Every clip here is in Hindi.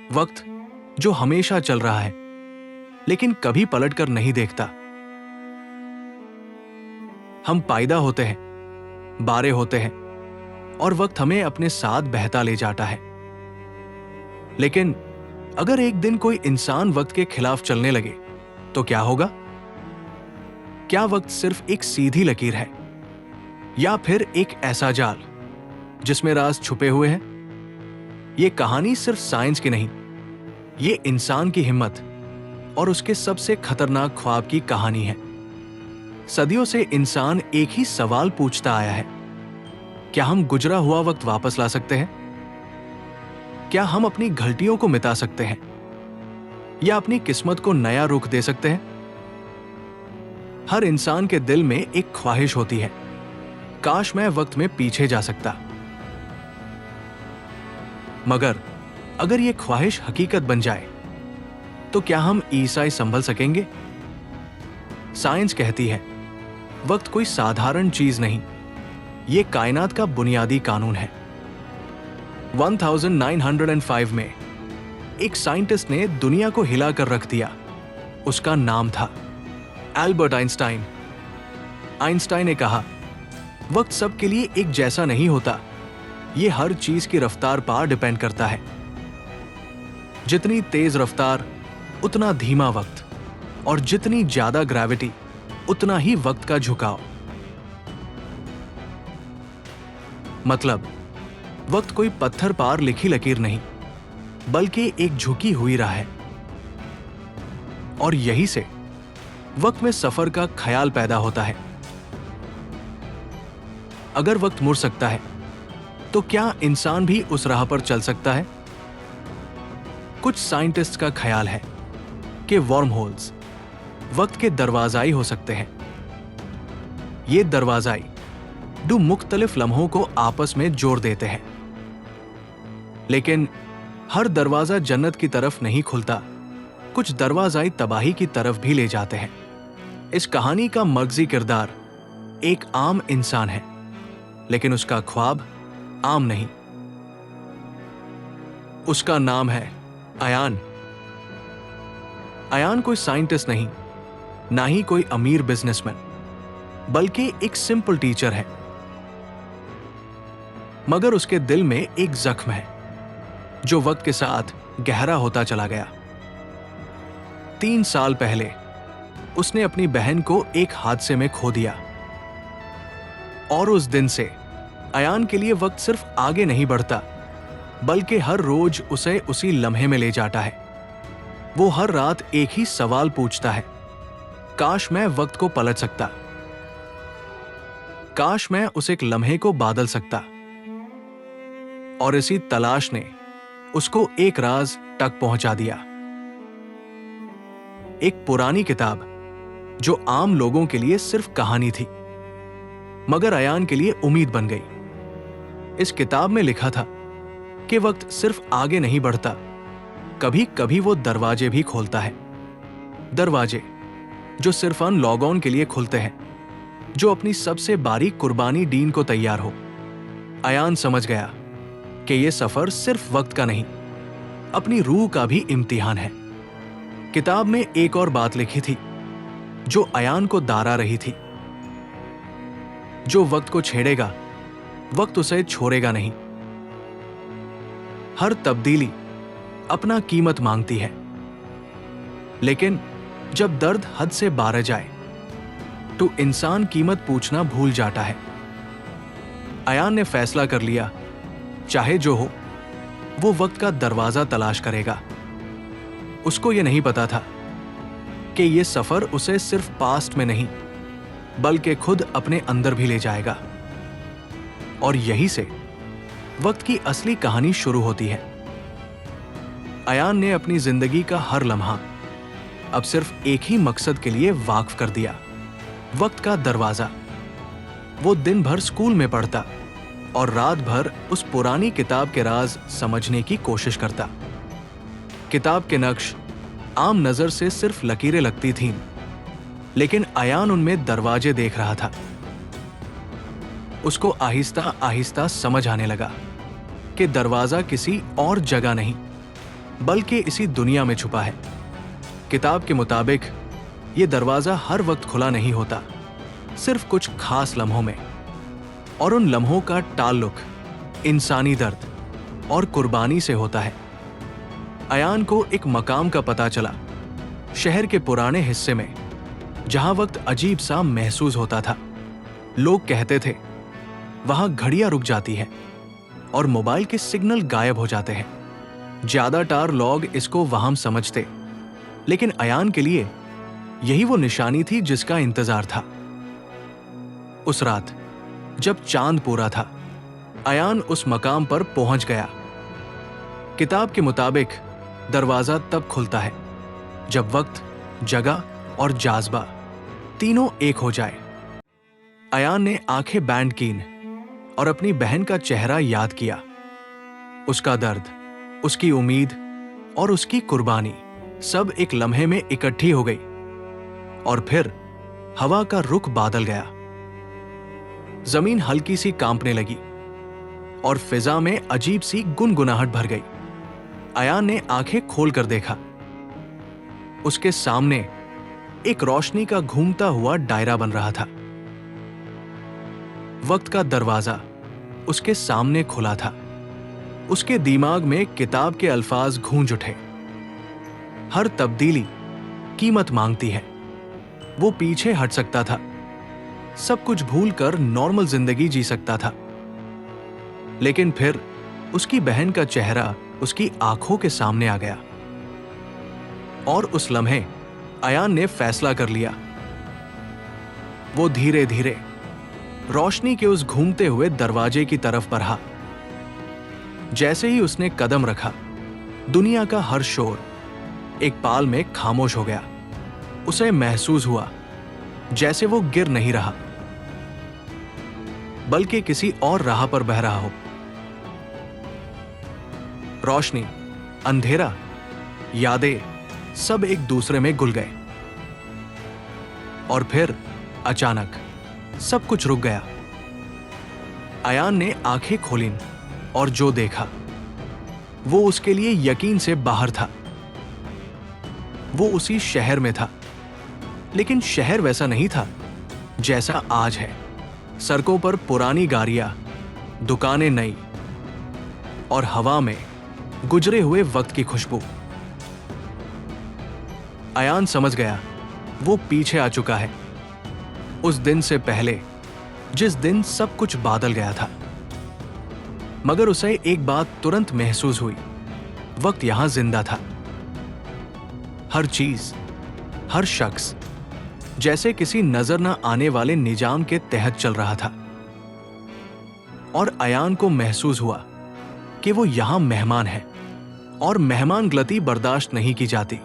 वक्त जो हमेशा चल रहा है लेकिन कभी पलटकर नहीं देखता। हम पैदा होते हैं, बारे होते हैं और वक्त हमें अपने साथ बहता ले जाता है। लेकिन अगर एक दिन कोई इंसान वक्त के खिलाफ चलने लगे तो क्या होगा? क्या वक्त सिर्फ एक सीधी लकीर है या फिर एक ऐसा जाल जिसमें राज छुपे हुए हैं? यह कहानी सिर्फ साइंस की नहीं, ये इंसान की हिम्मत और उसके सबसे खतरनाक ख्वाब की कहानी है। सदियों से इंसान एक ही सवाल पूछता आया है, क्या हम गुजरा हुआ वक्त वापस ला सकते हैं? क्या हम अपनी गलतियों को मिटा सकते हैं या अपनी किस्मत को नया रुख दे सकते हैं? हर इंसान के दिल में एक ख्वाहिश होती है, काश मैं वक्त में पीछे जा सकता। मगर अगर यह ख्वाहिश हकीकत बन जाए तो क्या हम ईसाई संभल सकेंगे? साइंस कहती है वक्त कोई साधारण चीज नहीं, यह कायनात का बुनियादी कानून है। 1905 में एक साइंटिस्ट ने दुनिया को हिला कर रख दिया। उसका नाम था एल्बर्ट आइंस्टाइन। आइंस्टाइन ने कहा, वक्त सबके लिए एक जैसा नहीं होता, यह हर चीज की रफ्तार पर डिपेंड करता है। जितनी तेज रफ्तार उतना धीमा वक्त, और जितनी ज्यादा ग्रेविटी उतना ही वक्त का झुकाव। मतलब वक्त कोई पत्थर पार लिखी लकीर नहीं, बल्कि एक झुकी हुई राह है। और यही से वक्त में सफर का ख्याल पैदा होता है। अगर वक्त मुड़ सकता है तो क्या इंसान भी उस राह पर चल सकता है? कुछ साइंटिस्ट का ख्याल है कि वर्म होल्स वक्त के दरवाजाई हो सकते हैं। ये दरवाजाई दो मुख्तलिफ लम्हों को आपस में जोड़ देते हैं। लेकिन हर दरवाजा जन्नत की तरफ नहीं खुलता, कुछ दरवाजाई तबाही की तरफ भी ले जाते हैं। इस कहानी का मर्कजी किरदार एक आम इंसान है, लेकिन उसका ख्वाब आम नहीं। उसका नाम है अयान। अयान कोई साइंटिस्ट नहीं, ना ही कोई अमीर बिजनेसमैन, बल्कि एक सिंपल टीचर है। मगर उसके दिल में एक जख्म है जो वक्त के साथ गहरा होता चला गया। 3 साल पहले उसने अपनी बहन को एक हादसे में खो दिया, और उस दिन से अयान के लिए वक्त सिर्फ आगे नहीं बढ़ता, बल्कि हर रोज उसे उसी लम्हे में ले जाता है। वो हर रात एक ही सवाल पूछता है, काश मैं वक्त को पलट सकता, काश मैं उस एक लम्हे को बादल सकता। और इसी तलाश ने उसको एक राज तक पहुंचा दिया। एक पुरानी किताब जो आम लोगों के लिए सिर्फ कहानी थी, मगर अयान के लिए उम्मीद बन गई। इस किताब में लिखा था कि वक्त सिर्फ आगे नहीं बढ़ता, कभी कभी वो दरवाजे भी खोलता है। दरवाजे जो सिर्फ अन लॉग ऑन के लिए खुलते हैं, जो अपनी सबसे बारीक कुर्बानी दीन को तैयार हो। अयान समझ गया कि यह सफर सिर्फ वक्त का नहीं, अपनी रूह का भी इम्तिहान है। किताब में एक और बात लिखी थी जो अयान को दारा रही थी, जो वक्त को छेड़ेगा, वक्त उसे छोड़ेगा नहीं। हर तब्दीली अपना कीमत मांगती है, लेकिन जब दर्द हद से बाहर जाए तो इंसान कीमत पूछना भूल जाता है। अयान ने फैसला कर लिया, चाहे जो हो, वो वक्त का दरवाजा तलाश करेगा। उसको यह नहीं पता था कि यह सफर उसे सिर्फ पास्ट में नहीं, बल्कि खुद अपने अंदर भी ले जाएगा। और यही से वक्त की असली कहानी शुरू होती है। अयान ने अपनी जिंदगी का हर लम्हा अब सिर्फ एक ही मकसद के लिए वाक़िफ कर दिया, वक्त का दरवाजा। वो दिन भर स्कूल में पढ़ता और रात भर उस पुरानी किताब के राज समझने की कोशिश करता। किताब के नक्श आम नजर से सिर्फ लकीरें लगती थीं, लेकिन अयान उनमें दरवाजे देख रहा था। उसको आहिस्ता आहिस्ता समझ आने लगा कि दरवाजा किसी और जगह नहीं, बल्कि इसी दुनिया में छुपा है। किताब के मुताबिक ये दरवाजा हर वक्त खुला नहीं होता, सिर्फ कुछ खास लम्हों में, और उन लम्हों का ताल्लुक इंसानी दर्द और कुर्बानी से होता है। अयान को एक मकाम का पता चला, शहर के पुराने हिस्से में, जहां वक्त अजीब सा महसूस होता था। लोग कहते थे वहां घड़ियां रुक जाती हैं और मोबाइल के सिग्नल गायब हो जाते हैं। ज्यादातर लोग इसको वहम समझते, लेकिन अयान के लिए यही वो निशानी थी जिसका इंतजार था। उस रात जब चांद पूरा था, अयान उस मकाम पर पहुंच गया। किताब के मुताबिक दरवाजा तब खुलता है जब वक्त, जगह और जाज़बा तीनों एक हो जाए। अयान ने आंखें बैंड कीं और अपनी बहन का चेहरा याद किया। उसका दर्द, उसकी उम्मीद और उसकी कुर्बानी सब एक लम्हे में इकट्ठी हो गई। और फिर हवा का रुख बादल गया। जमीन हल्की सी कांपने लगी और फिजा में अजीब सी गुनगुनाहट भर गई। अयान ने आंखें खोलकर देखा। उसके सामने एक रोशनी का घूमता हुआ दायरा बन रहा था। वक्त का दरवाजा उसके सामने खुला था। उसके दिमाग में किताब के अल्फाज गूंज उठे, हर तब्दीली कीमत मांगती है। वो पीछे हट सकता था, सब कुछ भूलकर नॉर्मल जिंदगी जी सकता था, लेकिन फिर उसकी बहन का चेहरा उसकी आंखों के सामने आ गया। और उस लम्हे अयान ने फैसला कर लिया। वो धीरे धीरे रोशनी के उस घूमते हुए दरवाजे की तरफ बढ़ा। जैसे ही उसने कदम रखा, दुनिया का हर शोर एक पाल में खामोश हो गया। उसे महसूस हुआ जैसे वो गिर नहीं रहा, बल्कि किसी और राह पर बह रहा हो। रोशनी, अंधेरा, यादें सब एक दूसरे में घुल गए। और फिर अचानक सब कुछ रुक गया। अयान ने आंखें खोलीं और जो देखा वो उसके लिए यकीन से बाहर था। वो उसी शहर में था, लेकिन शहर वैसा नहीं था जैसा आज है। सड़कों पर पुरानी गाड़ियां, दुकानें नई, और हवा में गुजरे हुए वक्त की खुशबू। अयान समझ गया वो पीछे आ चुका है, उस दिन से पहले जिस दिन सब कुछ बादल गया था। मगर उसे एक बात तुरंत महसूस हुई, वक्त यहां जिंदा था। हर चीज, हर शख्स जैसे किसी नजर न आने वाले निजाम के तहत चल रहा था। और अयान को महसूस हुआ कि वो यहां मेहमान है, और मेहमान गलती बर्दाश्त नहीं की जाती।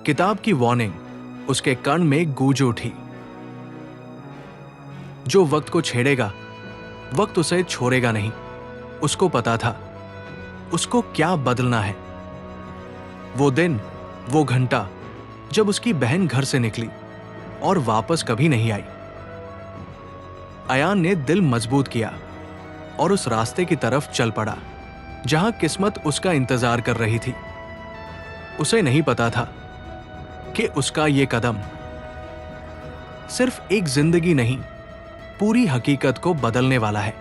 किताब की वार्निंग उसके कान में गूंज उठी। जो वक्त को छेड़ेगा, वक्त उसे छोड़ेगा नहीं। उसको पता था उसको क्या बदलना है। वो दिन, वो घंटा जब उसकी बहन घर से निकली और वापस कभी नहीं आई। अयान ने दिल मजबूत किया और उस रास्ते की तरफ चल पड़ा जहां किस्मत उसका इंतजार कर रही थी। उसे नहीं पता था कि उसका ये कदम सिर्फ एक जिंदगी नहीं, पूरी हकीकत को बदलने वाला है।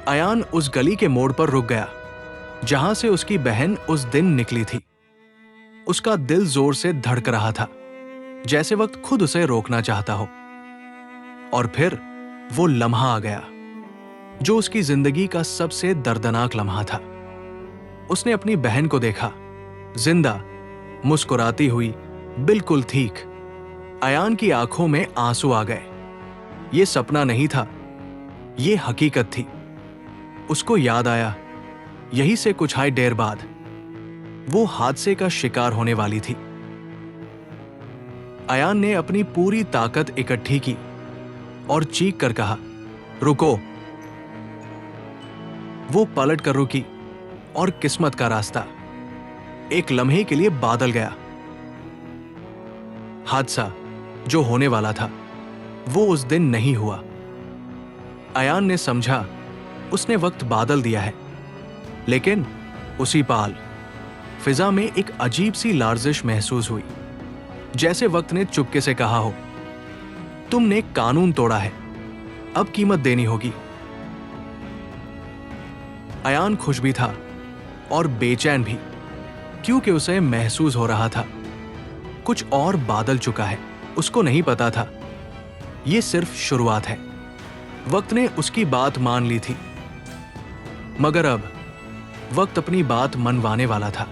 अयान उस गली के मोड़ पर रुक गया जहां से उसकी बहन उस दिन निकली थी। उसका दिल जोर से धड़क रहा था, जैसे वक्त खुद उसे रोकना चाहता हो। और फिर वो लम्हा आ गया जो उसकी जिंदगी का सबसे दर्दनाक लम्हा था। उसने अपनी बहन को देखा, जिंदा, मुस्कुराती हुई, बिल्कुल ठीक। अयान की आंखों में आंसू आ गए। ये सपना नहीं था, ये हकीकत थी। उसको याद आया, यही से कुछ ही देर बाद वो हादसे का शिकार होने वाली थी। अयान ने अपनी पूरी ताकत इकट्ठी की और चीख कर कहा, रुको। वो पलट कर रुकी और किस्मत का रास्ता एक लम्हे के लिए बादल गया। हादसा जो होने वाला था वो उस दिन नहीं हुआ। अयान ने समझा उसने वक्त बादल दिया है, लेकिन उसी पाल फिजा में एक अजीब सी लार्जिश महसूस हुई, जैसे वक्त ने चुपके से कहा हो, तुमने कानून तोड़ा है, अब कीमत देनी होगी। अयान खुश भी था और बेचैन भी, क्योंकि उसे महसूस हो रहा था कुछ और बादल चुका है। उसको नहीं पता था यह सिर्फ शुरुआत है। वक्त ने उसकी बात मान ली थी, मगर अब वक्त अपनी बात मनवाने वाला था।